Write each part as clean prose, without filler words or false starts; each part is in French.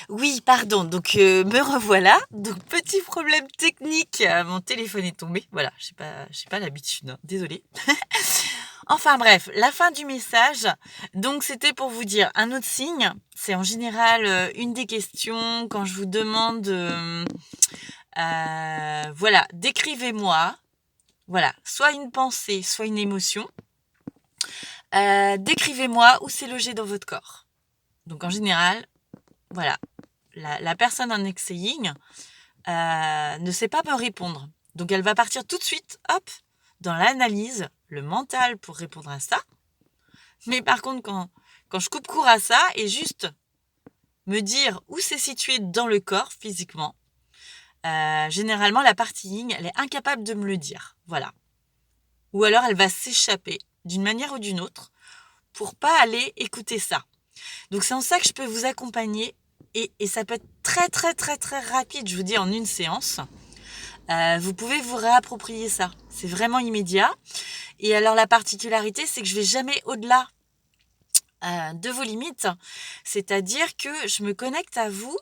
Oui, pardon, donc me revoilà. Donc petit problème technique, mon téléphone est tombé. Voilà, j'ai pas l'habitude, hein, désolée. Enfin bref, la fin du message. Donc c'était pour vous dire un autre signe, c'est en général, une des questions quand je vous demande, voilà, décrivez-moi, voilà, soit une pensée, soit une émotion. Décrivez-moi où c'est logé dans votre corps. Donc en général, voilà, la personne en excelling ne sait pas me répondre. Donc elle va partir tout de suite, hop, dans l'analyse, le mental pour répondre à ça. Mais par contre, quand je coupe court à ça et juste me dire où c'est situé dans le corps physiquement, généralement la partie yin, elle est incapable de me le dire. Voilà. Ou alors elle va s'échapper d'une manière ou d'une autre pour pas aller écouter ça. Donc c'est en ça que je peux vous accompagner et ça peut être très très très très rapide, je vous dis en une séance. Vous pouvez vous réapproprier ça. C'est vraiment immédiat. Et alors la particularité, c'est que je vais jamais au-delà de vos limites. C'est-à-dire que je me connecte à vous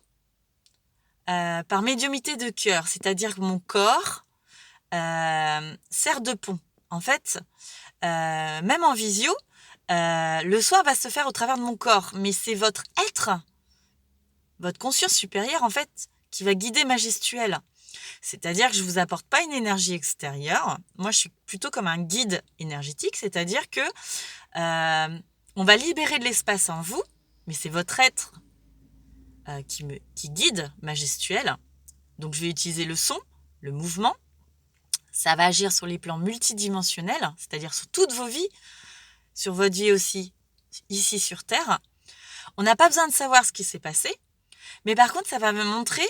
par médiumnité de cœur. C'est-à-dire que mon corps sert de pont. En fait, même en visio, le soin va se faire au travers de mon corps. Mais c'est votre être, votre conscience supérieure, en fait, qui va guider ma gestuelle. C'est-à-dire que je vous apporte pas une énergie extérieure. Moi, je suis plutôt comme un guide énergétique, c'est-à-dire que on va libérer de l'espace en vous, mais c'est votre être qui guide ma gestuelle. Donc, je vais utiliser le son, le mouvement. Ça va agir sur les plans multidimensionnels, c'est-à-dire sur toutes vos vies, sur votre vie aussi ici sur Terre. On n'a pas besoin de savoir ce qui s'est passé, mais par contre, ça va me montrer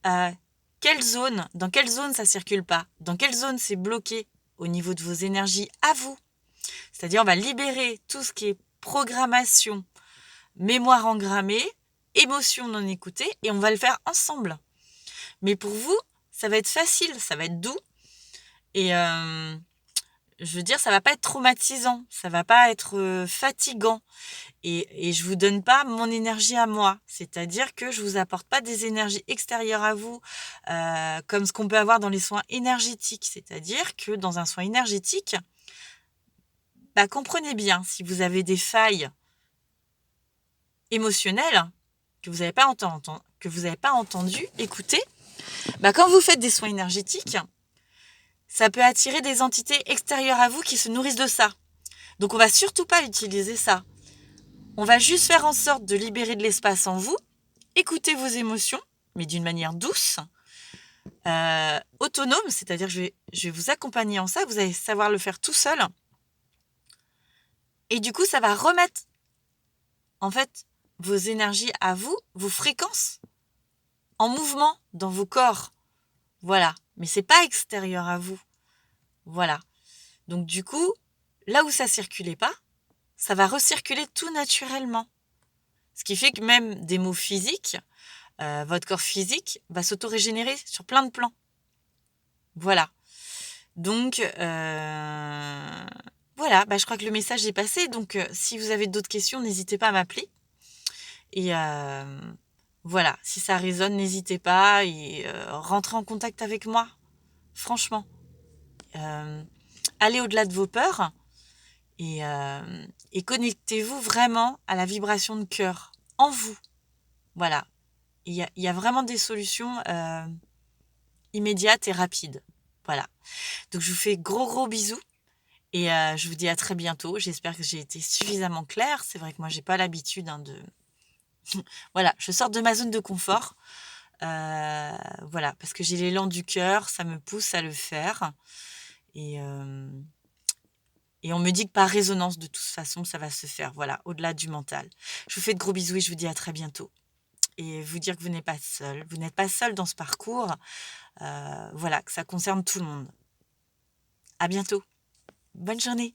dans quelle zone ça circule pas, dans quelle zone c'est bloqué au niveau de vos énergies à vous. C'est-à-dire, on va libérer tout ce qui est programmation, mémoire engrammée, émotion non écoutée, et on va le faire ensemble. Mais pour vous, ça va être facile, ça va être doux, et je veux dire, ça va pas être traumatisant, ça va pas être fatigant. Et je vous donne pas mon énergie à moi. C'est-à-dire que je vous apporte pas des énergies extérieures à vous, comme ce qu'on peut avoir dans les soins énergétiques. C'est-à-dire que dans un soin énergétique, comprenez bien, si vous avez des failles émotionnelles que vous n'avez pas entendues, écoutez, quand vous faites des soins énergétiques, ça peut attirer des entités extérieures à vous qui se nourrissent de ça. Donc on va surtout pas utiliser ça. On va juste faire en sorte de libérer de l'espace en vous, écouter vos émotions, mais d'une manière douce, autonome, c'est-à-dire que je vais vous accompagner en ça, vous allez savoir le faire tout seul. Et du coup, ça va remettre, en fait, vos énergies à vous, vos fréquences, en mouvement dans vos corps. Voilà. Mais c'est pas extérieur à vous. Voilà. Donc du coup, là où ça circulait pas, ça va recirculer tout naturellement. Ce qui fait que même des maux physiques, votre corps physique va s'auto-régénérer sur plein de plans. Voilà. Donc, voilà, je crois que le message est passé. Donc, si vous avez d'autres questions, n'hésitez pas à m'appeler. Et voilà, si ça résonne, n'hésitez pas et rentrez en contact avec moi. Franchement. Allez au-delà de vos peurs et connectez-vous vraiment à la vibration de cœur en vous. Voilà. Il y a vraiment des solutions immédiates et rapides. Voilà. Donc, je vous fais gros bisous. Et je vous dis à très bientôt. J'espère que j'ai été suffisamment claire. C'est vrai que moi, j'ai pas l'habitude de... Voilà, je sors de ma zone de confort. Voilà, parce que j'ai l'élan du cœur, ça me pousse à le faire. Et on me dit que par résonance, de toute façon, ça va se faire. Voilà, au-delà du mental. Je vous fais de gros bisous et je vous dis à très bientôt. Et vous dire que vous n'êtes pas seul. Vous n'êtes pas seul dans ce parcours. Voilà, que ça concerne tout le monde. À bientôt. Bonne journée.